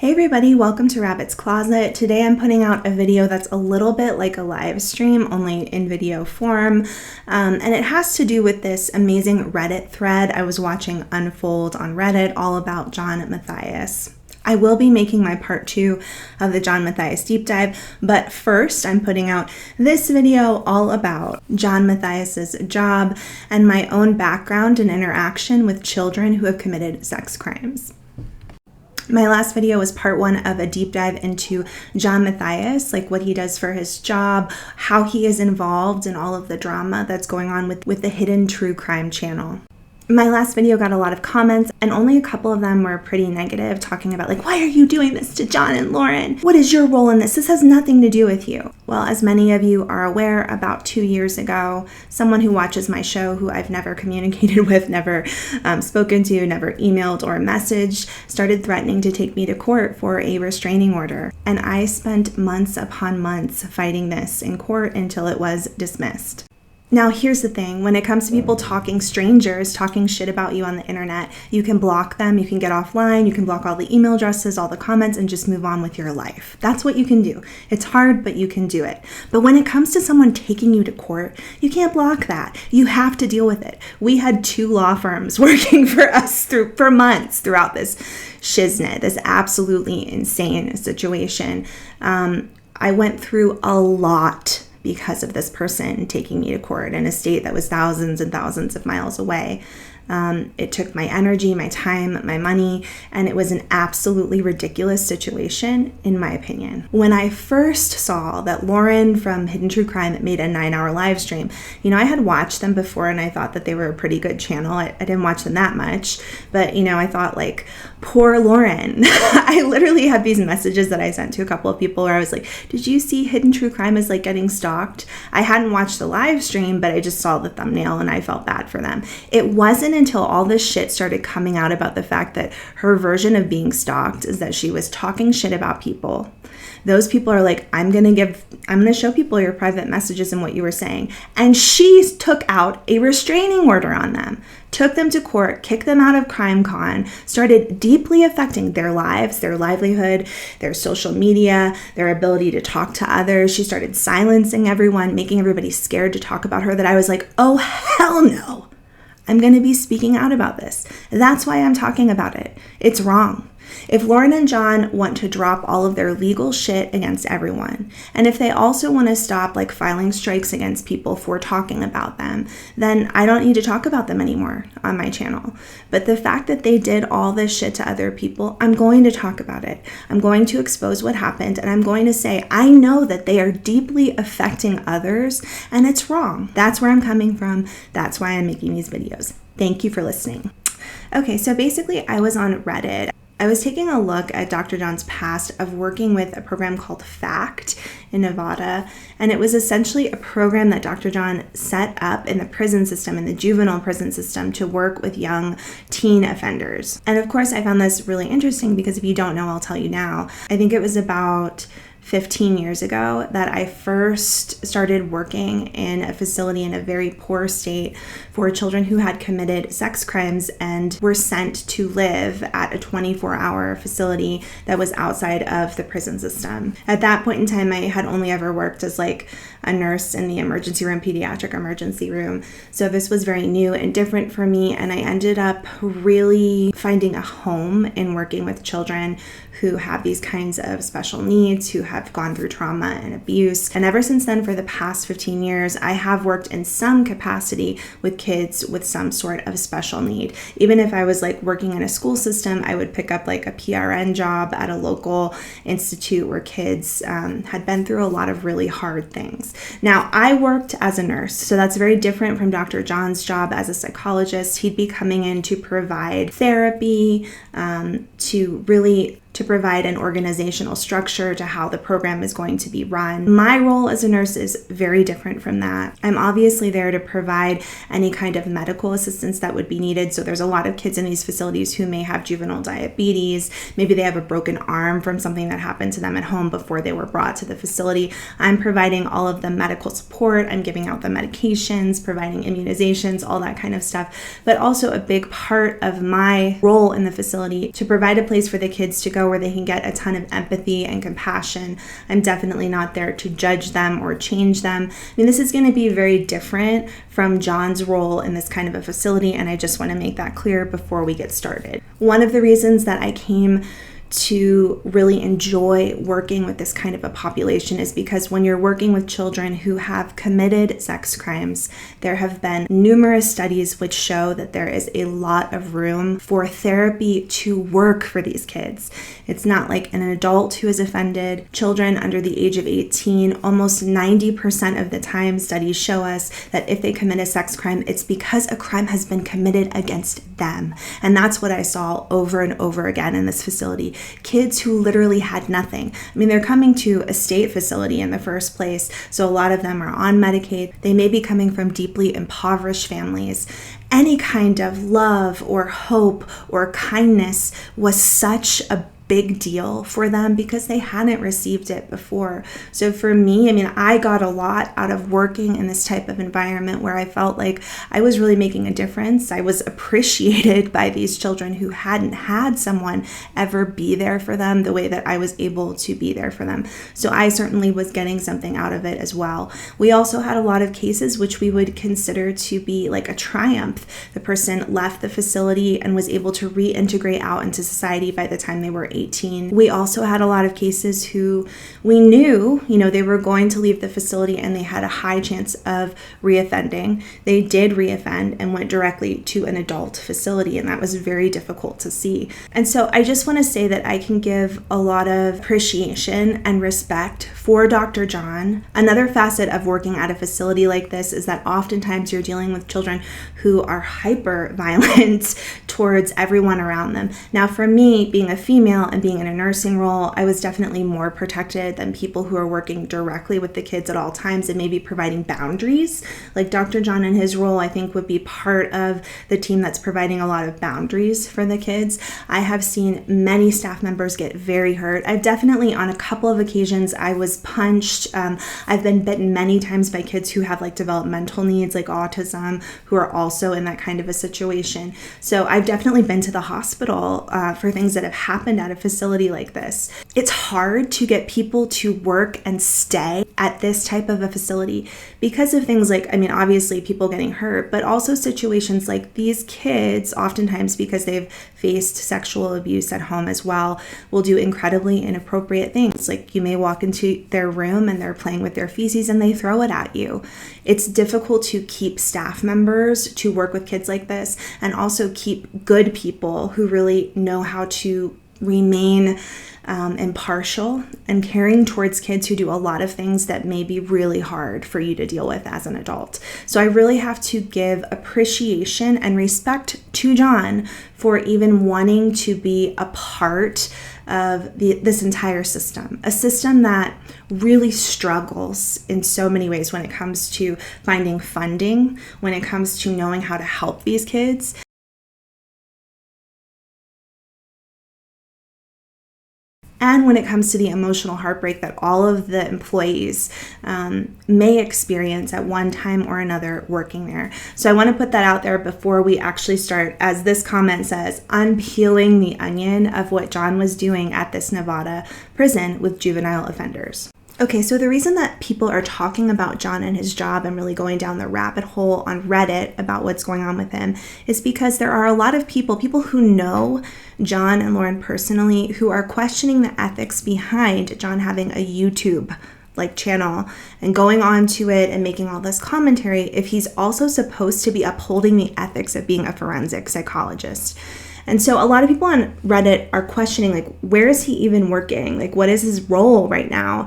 Hey everybody, welcome to Rabbit's Closet. Today I'm putting out a video that's a little bit like a live stream, only in video form, and it has to do with this amazing Reddit thread I was watching unfold on Reddit all about John Matthias. I will be making my part 2 of the John Matthias deep dive, but first I'm putting out this video all about John Matthias's job and my own background and interaction with children who have committed sex crimes. My last video was part 1 of a deep dive into John Matthias, like what he does for his job, how he is involved in all of the drama that's going on with the Hidden True Crime channel. My last video got a lot of comments, and only a couple of them were pretty negative, talking about like, why are you doing this to John and Lauren? What is your role in this? This has nothing to do with you. Well, as many of you are aware, about 2 years ago, someone who watches my show, who I've never communicated with, never spoken to, never emailed or messaged, started threatening to take me to court for a restraining order. And I spent months upon months fighting this in court until it was dismissed. Now, here's the thing. When it comes to people talking strangers, talking shit about you on the internet, you can block them, you can get offline, you can block all the email addresses, all the comments, and just move on with your life. That's what you can do. It's hard, but you can do it. But when it comes to someone taking you to court, you can't block that. You have to deal with it. We had 2 law firms working for us for months throughout this shiznit, this absolutely insane situation. I went through a lot because of this person taking me to court in a state that was thousands and thousands of miles away. It took my energy, my time, my money, and it was an absolutely ridiculous situation, in my opinion. When I first saw that Lauren from Hidden True Crime made a 9-hour live stream, I had watched them before and I thought that they were a pretty good channel. I didn't watch them that much, but I thought like, poor Lauren. I literally had these messages that I sent to a couple of people where I was like, did you see Hidden True Crime is like getting stalked? I hadn't watched the live stream, but I just saw the thumbnail and I felt bad for them. It wasn't until all this shit started coming out about the fact that her version of being stalked is that she was talking shit about people. Those people are like, I'm going to show people your private messages and what you were saying. And she took out a restraining order on them, took them to court, kicked them out of CrimeCon, started deeply affecting their lives, their livelihood, their social media, their ability to talk to others. She started silencing everyone, making everybody scared to talk about her, that I was like, oh, hell no. I'm going to be speaking out about this. That's why I'm talking about it. It's wrong. If Lauren and John want to drop all of their legal shit against everyone, and if they also want to stop like filing strikes against people for talking about them, then I don't need to talk about them anymore on my channel. But the fact that they did all this shit to other people, I'm going to talk about it. I'm going to expose what happened, and I'm going to say, I know that they are deeply affecting others, and it's wrong. That's where I'm coming from. That's why I'm making these videos. Thank you for listening. Okay, so basically I was on Reddit. I was taking a look at Dr. John's past of working with a program called Psych in Nevada, and it was essentially a program that Dr. John set up in the prison system, in the juvenile prison system, to work with young teen offenders. And of course, I found this really interesting because if you don't know, I'll tell you now. I think it was about 15 years ago that I first started working in a facility in a very poor state for children who had committed sex crimes and were sent to live at a 24-hour facility that was outside of the prison system. At that point in time, I had only ever worked as like a nurse in the emergency room, pediatric emergency room. So this was very new and different for me, and I ended up really finding a home in working with children who have these kinds of special needs, who have gone through trauma and abuse. And ever since then, for the past 15 years, I have worked in some capacity with kids with some sort of special need. Even if I was like working in a school system, I would pick up like a PRN job at a local institute where kids had been through a lot of really hard things. Now, I worked as a nurse, so that's very different from Dr. John's job as a psychologist. He'd be coming in to provide therapy, to provide an organizational structure to how the program is going to be run. My role as a nurse is very different from that. I'm obviously there to provide any kind of medical assistance that would be needed. So there's a lot of kids in these facilities who may have juvenile diabetes. Maybe they have a broken arm from something that happened to them at home before they were brought to the facility. I'm providing all of the medical support. I'm giving out the medications, providing immunizations, all that kind of stuff. But also a big part of my role in the facility to provide a place for the kids to go video where they can get a ton of empathy and compassion. I'm definitely not there to judge them or change them. I mean, this is going to be very different from John's role in this kind of a facility, and I just want to make that clear before we get started. One of the reasons that I came to really enjoy working with this kind of a population is because when you're working with children who have committed sex crimes, there have been numerous studies which show that there is a lot of room for therapy to work for these kids. It's not like an adult who is offended. Children under the age of 18, almost 90% of the time, studies show us that if they commit a sex crime, it's because a crime has been committed against them. And that's what I saw over and over again in this facility. Kids who literally had nothing. I mean, they're coming to a state facility in the first place, so a lot of them are on Medicaid. They may be coming from deeply impoverished families. Any kind of love or hope or kindness was such a big deal for them because they hadn't received it before. So for me, I mean, I got a lot out of working in this type of environment where I felt like I was really making a difference. I was appreciated by these children who hadn't had someone ever be there for them the way that I was able to be there for them. So I certainly was getting something out of it as well. We also had a lot of cases which we would consider to be like a triumph. The person left the facility and was able to reintegrate out into society by the time they were 18. We also had a lot of cases who we knew, they were going to leave the facility and they had a high chance of reoffending. They did reoffend and went directly to an adult facility, and that was very difficult to see. And so I just want to say that I can give a lot of appreciation and respect for Dr. John. Another facet of working at a facility like this is that oftentimes you're dealing with children who are hyper violent towards everyone around them. Now, for me, being a female and being in a nursing role, I was definitely more protected than people who are working directly with the kids at all times and maybe providing boundaries. Like Dr. John in his role, I think would be part of the team that's providing a lot of boundaries for the kids. I have seen many staff members get very hurt. I've definitely, on a couple of occasions, I was punched. I've been bitten many times by kids who have like developmental needs, like autism, who are also in that kind of a situation. So I've definitely been to the hospital for things that have happened at a facility like this. It's hard to get people to work and stay at this type of a facility because of things like, obviously people getting hurt, but also situations like these kids, oftentimes because they've faced sexual abuse at home as well, will do incredibly inappropriate things. Like you may walk into their room and they're playing with their feces and they throw it at you. It's difficult to keep staff members to work with kids like this and also keep good people who really know how to remain impartial and caring towards kids who do a lot of things that may be really hard for you to deal with as an adult. So I really have to give appreciation and respect to John for even wanting to be a part of this entire system, a system that really struggles in so many ways when it comes to finding funding, when it comes to knowing how to help these kids. And when it comes to the emotional heartbreak that all of the employees may experience at one time or another working there. So I want to put that out there before we actually start, as this comment says, unpeeling the onion of what John was doing at this Nevada prison with juvenile offenders. Okay, so the reason that people are talking about John and his job and really going down the rabbit hole on Reddit about what's going on with him is because there are a lot of people who know John and Lauren personally, who are questioning the ethics behind John having a YouTube channel and going on to it and making all this commentary if he's also supposed to be upholding the ethics of being a forensic psychologist. And so a lot of people on Reddit are questioning, where is he even working? What is his role right now?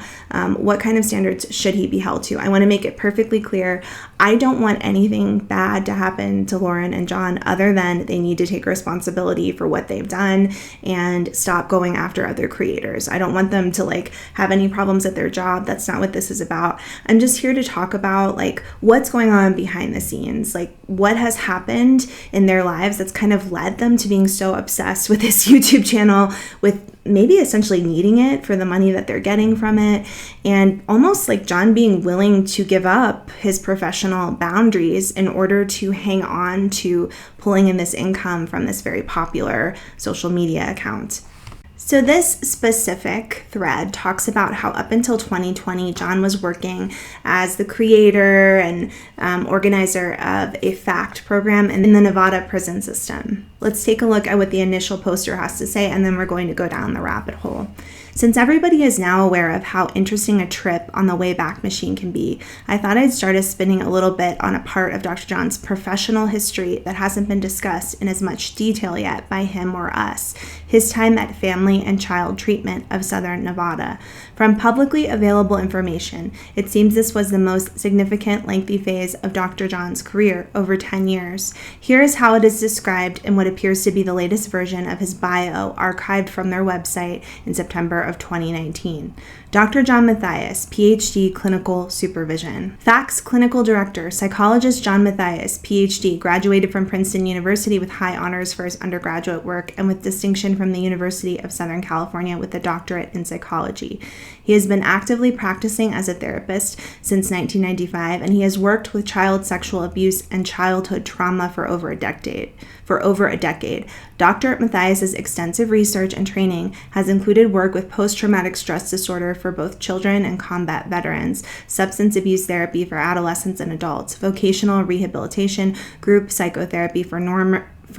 What kind of standards should he be held to? I want to make it perfectly clear. I don't want anything bad to happen to Lauren and John other than they need to take responsibility for what they've done and stop going after other creators. I don't want them to have any problems at their job. That's not what this is about. I'm just here to talk about what's going on behind the scenes, what has happened in their lives that's kind of led them to being so obsessed with this YouTube channel, with maybe essentially needing it for the money that they're getting from it, and almost John being willing to give up his professional boundaries in order to hang on to pulling in this income from this very popular social media account. So this specific thread talks about how up until 2020, John was working as the creator and organizer of a FACT program in the Nevada prison system. Let's take a look at what the initial poster has to say, and then we're going to go down the rabbit hole. Since everybody is now aware of how interesting a trip on the Wayback Machine can be, I thought I'd start us spinning a little bit on a part of Dr. John's professional history that hasn't been discussed in as much detail yet by him or us, his time at Family and Child Treatment of Southern Nevada. From publicly available information, it seems this was the most significant lengthy phase of Dr. John's career, over 10 years. Here is how it is described in what appears to be the latest version of his bio, archived from their website in September of 2019. Dr. John Matthias, PhD, Clinical Supervision. FACT's Clinical Director, Psychologist John Matthias, PhD, graduated from Princeton University with high honors for his undergraduate work and with distinction from the University of Southern California with a doctorate in psychology. He has been actively practicing as a therapist since 1995, and he has worked with child sexual abuse and childhood trauma for over a decade. Dr. Matthias's extensive research and training has included work with post-traumatic stress disorder for both children and combat veterans, substance abuse therapy for adolescents and adults, vocational rehabilitation, group psychotherapy for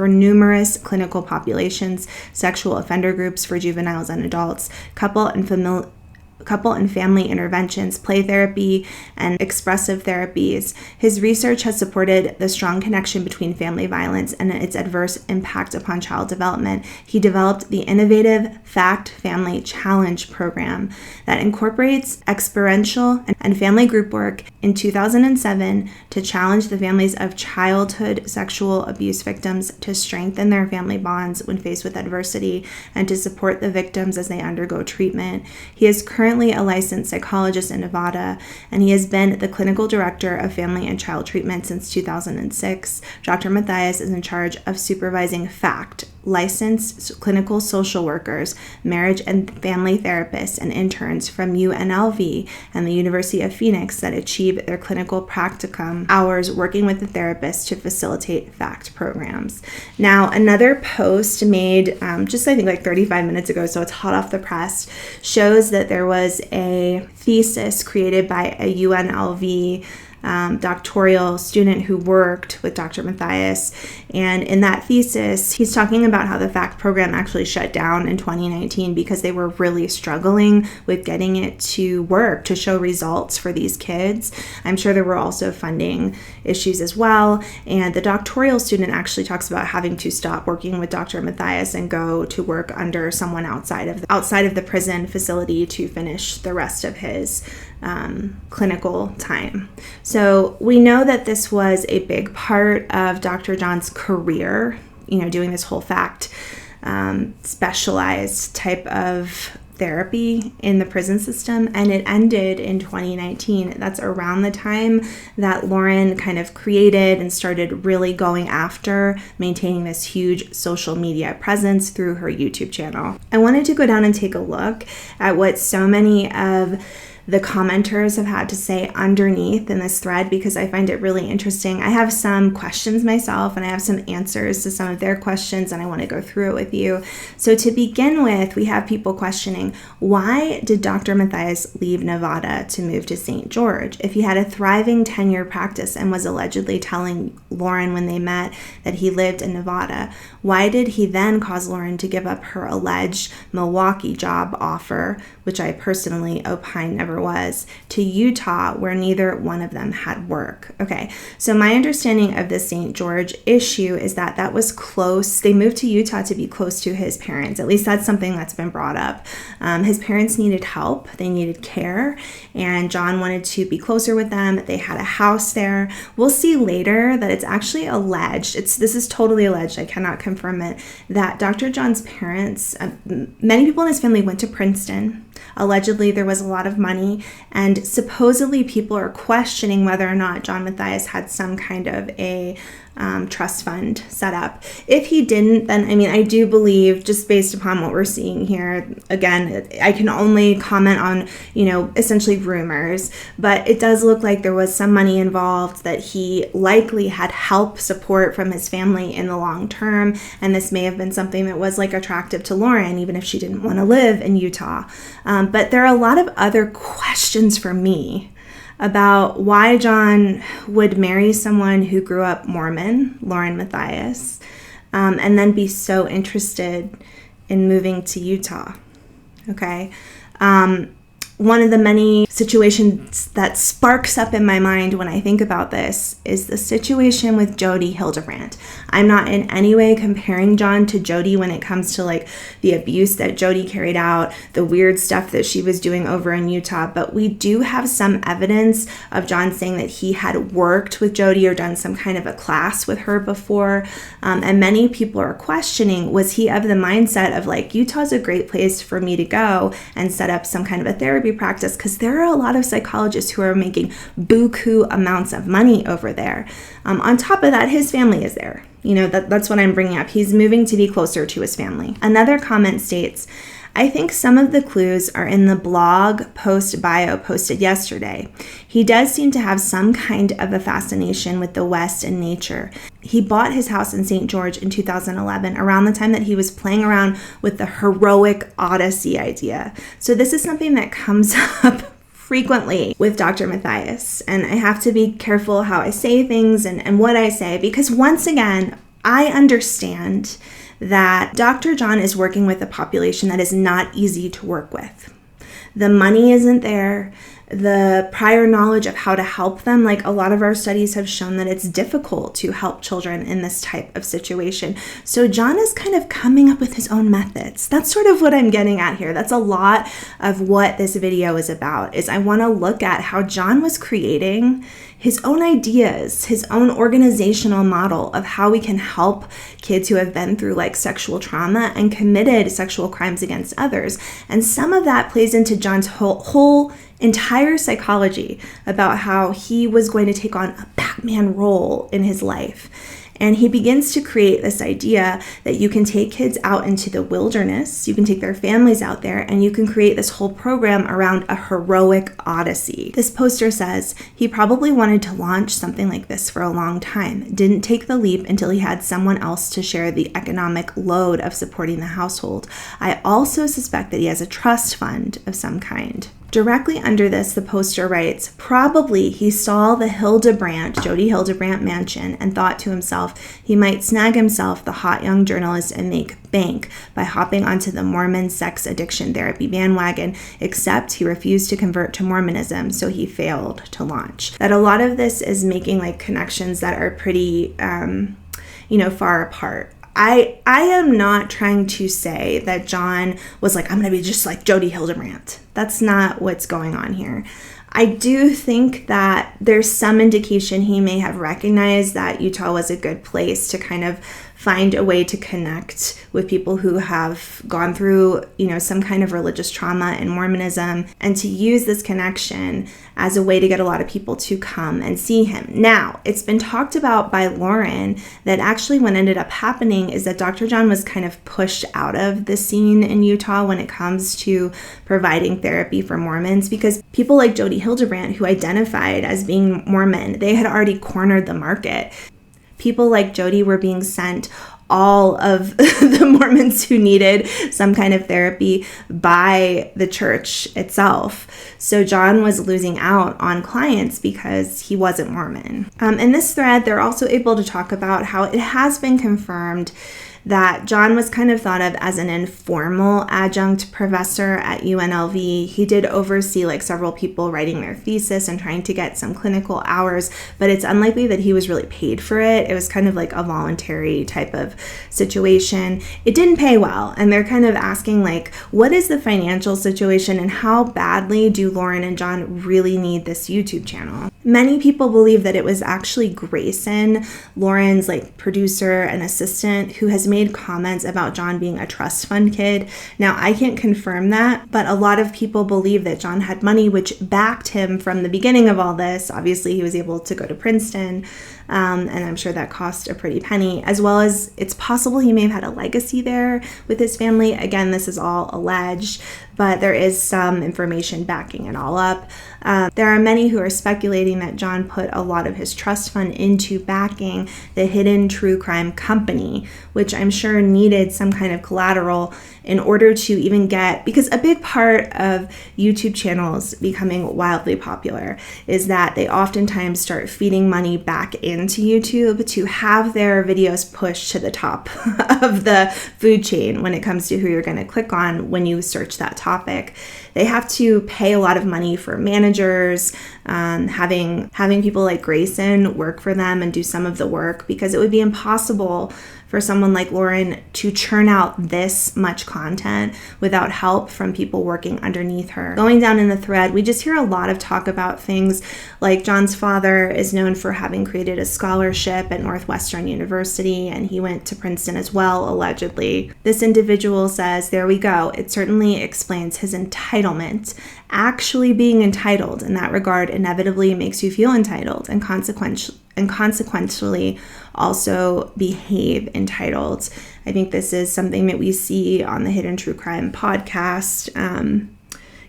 numerous clinical populations, sexual offender groups for juveniles and adults, couple and family interventions, play therapy, and expressive therapies. His research has supported the strong connection between family violence and its adverse impact upon child development. He developed the innovative FACT Family Challenge program that incorporates experiential and family group work in 2007 to challenge the families of childhood sexual abuse victims to strengthen their family bonds when faced with adversity and to support the victims as they undergo treatment. He is currently a licensed psychologist in Nevada, and he has been the clinical director of family and child treatment since 2006. Dr. Matthias is in charge of supervising FACT, licensed clinical social workers, marriage and family therapists, and interns from UNLV and the University of Phoenix that achieve their clinical practicum hours working with the therapist to facilitate FACT programs. Now, another post made just I think like 35 minutes ago, so it's hot off the press, shows that there was a thesis created by a UNLV doctoral student who worked with Dr. Matthias. And in that thesis, he's talking about how the FACT program actually shut down in 2019 because they were really struggling with getting it to work, to show results for these kids. I'm sure there were also funding issues as well. And the doctoral student actually talks about having to stop working with Dr. Matthias and go to work under someone outside of the prison facility to finish the rest of his clinical time. So we know that this was a big part of Dr. John's career, doing this whole FACT specialized type of therapy in the prison system, and it ended in 2019. That's around the time that Lauren kind of created and started really going after maintaining this huge social media presence through her YouTube channel. I wanted to go down and take a look at what so many of the commenters have had to say underneath in this thread, because I find it really interesting. I have some questions myself, and I have some answers to some of their questions, and I want to go through it with you. So to begin with, we have people questioning, why did Dr. Matthias leave Nevada to move to St. George? If he had a thriving 10-year practice and was allegedly telling Lauren when they met that he lived in Nevada, why did he then cause Lauren to give up her alleged Milwaukee job offer, which I personally opine never was, to Utah, where neither one of them had work? Okay, so my understanding of the St. George issue is that that was close. They moved to Utah to be close to his parents. At least that's something that's been brought up. His parents needed help. They needed care, and John wanted to be closer with them. They had a house there. We'll see later that it's actually alleged, this is totally alleged, I cannot confirm it, that Dr. John's parents, many people in his family went to Princeton. Allegedly, there was a lot of money, and supposedly people are questioning whether or not John Matthias had some kind of a trust fund set up. If he didn't, then I do believe, just based upon what we're seeing here, again, I can only comment on, essentially rumors, but it does look like there was some money involved, that he likely had help support from his family in the long term, and this may have been something that was like attractive to Lauren, even if she didn't want to live in Utah. But there are a lot of other questions for me about why John would marry someone who grew up Mormon, Lauren Matthias, and then be so interested in moving to Utah. Okay. One of the many situations that sparks up in my mind when I think about this is the situation with Jodi Hildebrandt. I'm not in any way comparing John to Jodi when it comes to like the abuse that Jodi carried out, the weird stuff that she was doing over in Utah, but we do have some evidence of John saying that he had worked with Jodi or done some kind of a class with her before. And many people are questioning, was he of the mindset of like, Utah's a great place for me to go and set up some kind of a therapy practice, because there are a lot of psychologists who are making buku amounts of money over there. On top of that, his family is there. That's what I'm bringing up. He's moving to be closer to his family. Another comment states, I think some of the clues are in the blog post bio posted yesterday. He does seem to have some kind of a fascination with the West and nature. He bought his house in St. George in 2011, around the time that he was playing around with the heroic odyssey idea. So this is something that comes up frequently with Dr. Matthias. And I have to be careful how I say things and what I say, because once again, I understand that Dr. John is working with a population that is not easy to work with. The money isn't there. The prior knowledge of how to help them, like a lot of our studies have shown that it's difficult to help children in this type of situation. So John is kind of coming up with his own methods. That's sort of what I'm getting at here. That's a lot of what this video is about, is I want to look at how John was creating his own ideas, his own organizational model of how we can help kids who have been through like sexual trauma and committed sexual crimes against others. And some of that plays into John's whole entire psychology about how he was going to take on a Batman role in his life. And he begins to create this idea that you can take kids out into the wilderness, you can take their families out there, and you can create this whole program around a heroic odyssey. This poster says he probably wanted to launch something like this for a long time, didn't take the leap until he had someone else to share the economic load of supporting the household. I also suspect that he has a trust fund of some kind. Directly under this, the poster writes, probably he saw the Jodi Hildebrandt mansion and thought to himself he might snag himself the hot young journalist and make bank by hopping onto the Mormon sex addiction therapy bandwagon, except he refused to convert to Mormonism, so he failed to launch. That a lot of this is making like connections that are pretty, far apart. I am not trying to say that John was like, I'm going to be just like Jodi Hildebrandt. That's not what's going on here. I do think that there's some indication he may have recognized that Utah was a good place to kind of find a way to connect with people who have gone through, some kind of religious trauma in Mormonism, and to use this connection as a way to get a lot of people to come and see him. Now, it's been talked about by Lauren that actually what ended up happening is that Dr. John was kind of pushed out of the scene in Utah when it comes to providing therapy for Mormons, because people like Jodi Hildebrandt, who identified as being Mormon, they had already cornered the market. People like Jodi were being sent all of the Mormons who needed some kind of therapy by the church itself. So John was losing out on clients because he wasn't Mormon. In this thread, they're also able to talk about how it has been confirmed that John was kind of thought of as an informal adjunct professor at UNLV. He did oversee like several people writing their thesis and trying to get some clinical hours, but it's unlikely that he was really paid for it. It was kind of like a voluntary type of situation. It didn't pay well, and they're kind of asking like, what is the financial situation and how badly do Lauren and John really need this YouTube channel? Many people believe that it was actually Grayson, Lauren's like producer and assistant, who has made comments about John being a trust fund kid. Now, I can't confirm that, but a lot of people believe that John had money, which backed him from the beginning of all this. Obviously, he was able to go to Princeton. and I'm sure that cost a pretty penny, as well as it's possible he may have had a legacy there with his family. Again, this is all alleged, but there is some information backing it all up. There are many who are speculating that John put a lot of his trust fund into backing the hidden true crime company, which I'm sure needed some kind of collateral in order to even get, because a big part of YouTube channels becoming wildly popular is that they oftentimes start feeding money back into YouTube to have their videos pushed to the top of the food chain when it comes to who you're going to click on when you search that topic. They have to pay a lot of money for managers, having people like Grayson work for them and do some of the work, because it would be impossible for someone like Lauren to churn out this much content without help from people working underneath her. Going down in the thread, we just hear a lot of talk about things like John's father is known for having created a scholarship at Northwestern University, and he went to Princeton as well, allegedly. This individual says, there we go, it certainly explains his entitlement. Actually being entitled in that regard inevitably makes you feel entitled and consequentially also behave entitled. I think this is something that we see on the Hidden True Crime podcast.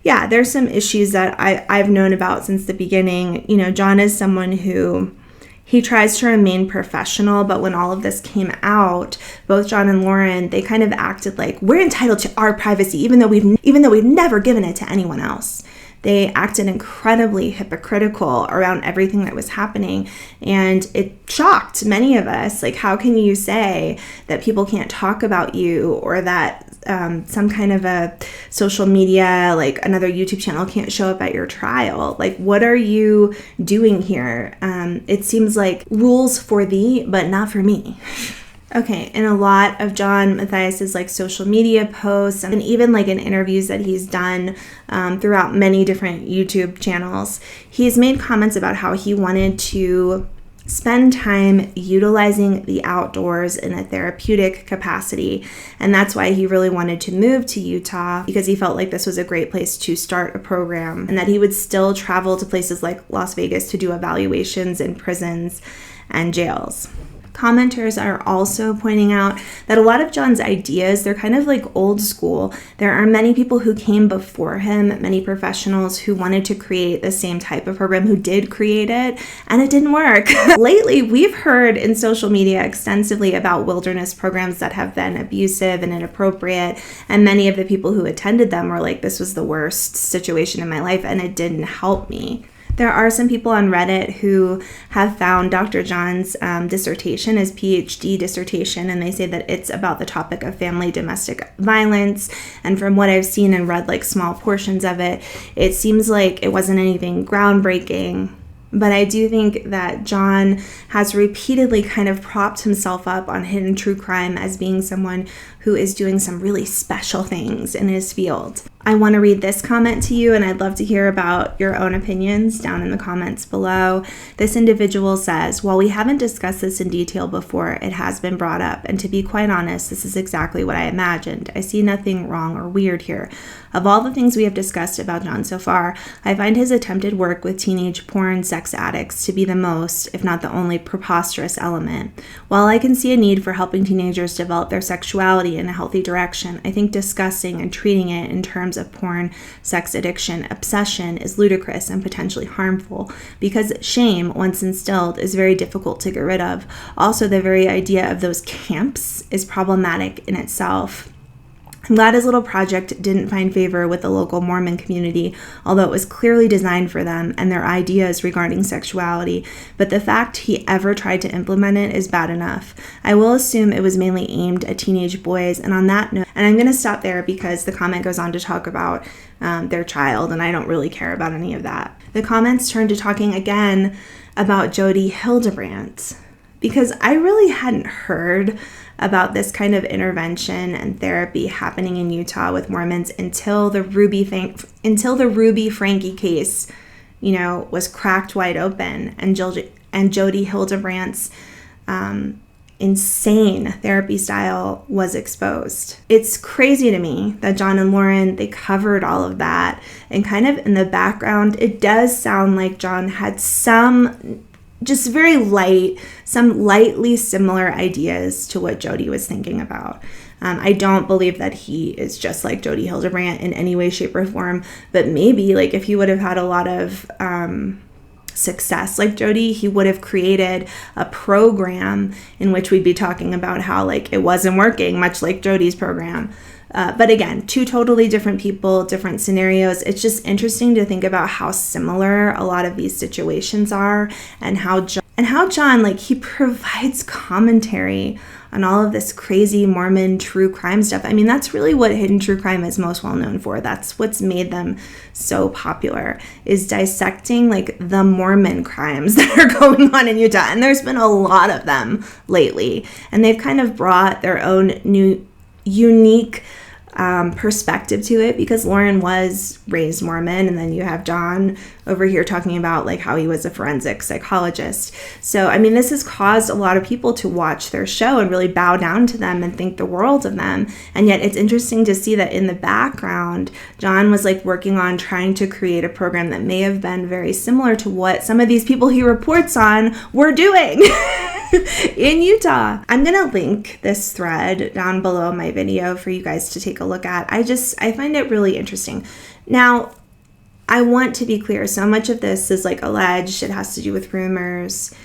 There's some issues that I've known about since the beginning. You know, John is someone who he tries to remain professional, but when all of this came out, both John and Lauren, they kind of acted like we're entitled to our privacy, even though we've never given it to anyone else. They acted incredibly hypocritical around everything that was happening, and it shocked many of us. Like, how can you say that people can't talk about you, or that some kind of a social media, like another YouTube channel, can't show up at your trial? Like, what are you doing here? It seems like rules for thee, but not for me. Okay, in a lot of John Matthias's like social media posts and even like in interviews that he's done throughout many different YouTube channels, he's made comments about how he wanted to spend time utilizing the outdoors in a therapeutic capacity. And that's why he really wanted to move to Utah, because he felt like this was a great place to start a program, and that he would still travel to places like Las Vegas to do evaluations in prisons and jails. Commenters are also pointing out that a lot of John's ideas, they're kind of like old school. There are many people who came before him, many professionals who wanted to create the same type of program, who did create it, and it didn't work. Lately, we've heard in social media extensively about wilderness programs that have been abusive and inappropriate, and many of the people who attended them were like, this was the worst situation in my life, and it didn't help me. There are some people on Reddit who have found Dr. John's dissertation, his PhD dissertation, and they say that it's about the topic of family domestic violence. And from what I've seen and read, like small portions of it, it seems like it wasn't anything groundbreaking. But I do think that John has repeatedly kind of propped himself up on Hidden True Crime as being someone who is doing some really special things in his field. I want to read this comment to you, and I'd love to hear about your own opinions down in the comments below. This individual says, while we haven't discussed this in detail before, it has been brought up, and to be quite honest, this is exactly what I imagined. I see nothing wrong or weird here. Of all the things we have discussed about John so far, I find his attempted work with teenage porn sex addicts to be the most, if not the only, preposterous element. While I can see a need for helping teenagers develop their sexuality in a healthy direction, I think discussing and treating it in terms of porn, sex addiction, obsession is ludicrous and potentially harmful, because shame, once instilled, is very difficult to get rid of. Also, the very idea of those camps is problematic in itself. I'm glad his little project didn't find favor with the local Mormon community, although it was clearly designed for them and their ideas regarding sexuality, but the fact he ever tried to implement it is bad enough. I will assume it was mainly aimed at teenage boys, and on that note, and I'm going to stop there because the comment goes on to talk about their child, and I don't really care about any of that. The comments turn to talking again about Jodi Hildebrandt, because I really hadn't heard about this kind of intervention and therapy happening in Utah with Mormons until the Ruby Franke case, was cracked wide open, and Jodi Hildebrandt's insane therapy style was exposed. It's crazy to me that John and Lauren, they covered all of that, and kind of in the background, it does sound like John had some just very light, some lightly similar ideas to what Jodi was thinking about. I don't believe that he is just like Jodi Hildebrandt in any way, shape, or form, but maybe like if he would have had a lot of success like Jodi, he would have created a program in which we'd be talking about how like it wasn't working, much like Jodi's program. But again, two totally different people, different scenarios. It's just interesting to think about how similar a lot of these situations are, and how John, like, he provides commentary on all of this crazy Mormon true crime stuff. I mean, that's really what Hidden True Crime is most well known for. That's what's made them so popular, is dissecting like the Mormon crimes that are going on in Utah. And there's been a lot of them lately. And they've kind of brought their own new, unique perspective to it, because Lauren was raised Mormon, and then you have John over here talking about like how he was a forensic psychologist. So I mean, this has caused a lot of people to watch their show and really bow down to them and think the world of them. And yet it's interesting to see that in the background, John was like working on trying to create a program that may have been very similar to what some of these people he reports on were doing in Utah. I'm gonna link this thread down below my video for you guys to take a look at. I find it really interesting. Now, I want to be clear, so much of this is like alleged, it has to do with rumors,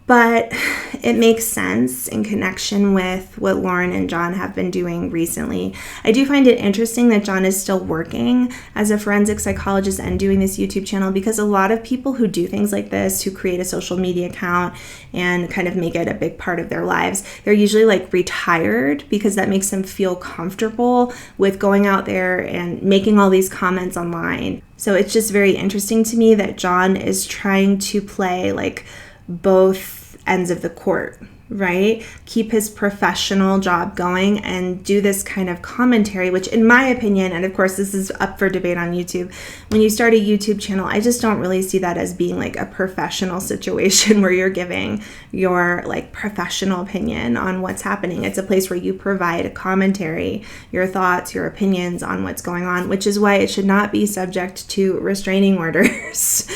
but it makes sense in connection with what Lauren and John have been doing recently. I do find it interesting that John is still working as a forensic psychologist and doing this YouTube channel, because a lot of people who do things like this, who create a social media account and kind of make it a big part of their lives, they're usually like retired, because that makes them feel comfortable with going out there and making all these comments online. So it's just very interesting to me that John is trying to play like both ends of the court, right? Keep his professional job going and do this kind of commentary, which in my opinion, and of course this is up for debate on YouTube, when you start a YouTube channel, I just don't really see that as being like a professional situation where you're giving your like professional opinion on what's happening. It's a place where you provide a commentary, your thoughts, your opinions on what's going on, which is why it should not be subject to restraining orders.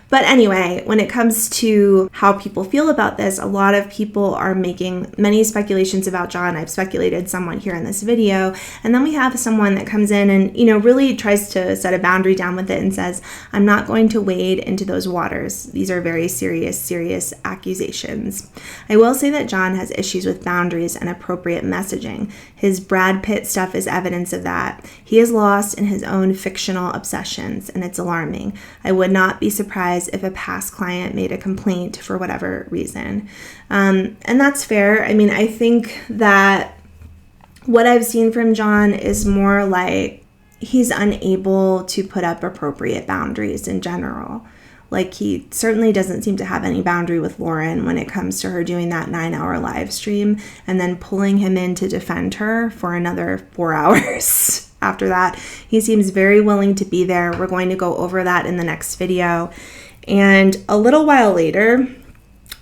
But anyway, when it comes to how people feel about this, a lot of people are making many speculations about John. I've speculated somewhat here in this video. And then we have someone that comes in and, you know, really tries to set a boundary down with it and says, I'm not going to wade into those waters. These are very serious accusations. I will say that John has issues with boundaries and appropriate messaging. His Brad Pitt stuff is evidence of that. He is lost in his own fictional obsessions, and it's alarming. I would not be surprised if a past client made a complaint for whatever reason. And that's fair. I mean, I think that what I've seen from John is more like he's unable to put up appropriate boundaries in general. Like, he certainly doesn't seem to have any boundary with Lauren when it comes to her doing that 9-hour live stream and then pulling him in to defend her for another 4 hours. After that, he seems very willing to be there. We're going to go over that in the next video. And a little while later,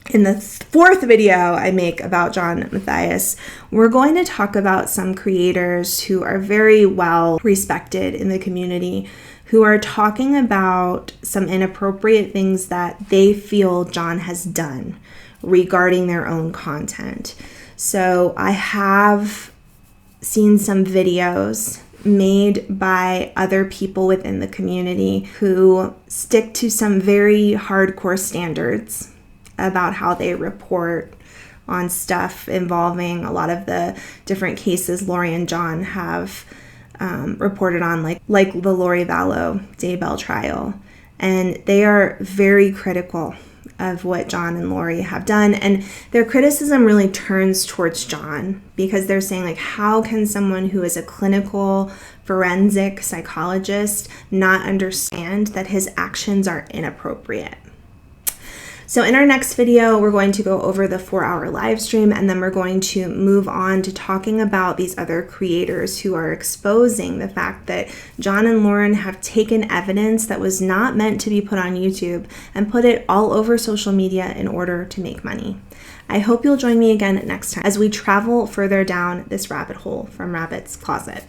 in the fourth video I make about John Matthias, we're going to talk about some creators who are very well respected in the community, who are talking about some inappropriate things that they feel John has done regarding their own content. So I have seen some videos made by other people within the community who stick to some very hardcore standards about how they report on stuff involving a lot of the different cases Lori and John have reported on, like the Lori Vallow Daybell trial. And they are very critical of what John and Lori have done. And their criticism really turns towards John, because they're saying, like, how can someone who is a clinical forensic psychologist not understand that his actions are inappropriate? So in our next video, we're going to go over the 4-hour live stream, and then we're going to move on to talking about these other creators who are exposing the fact that John and Lauren have taken evidence that was not meant to be put on YouTube and put it all over social media in order to make money. I hope you'll join me again next time as we travel further down this rabbit hole from Rabbit's Closet.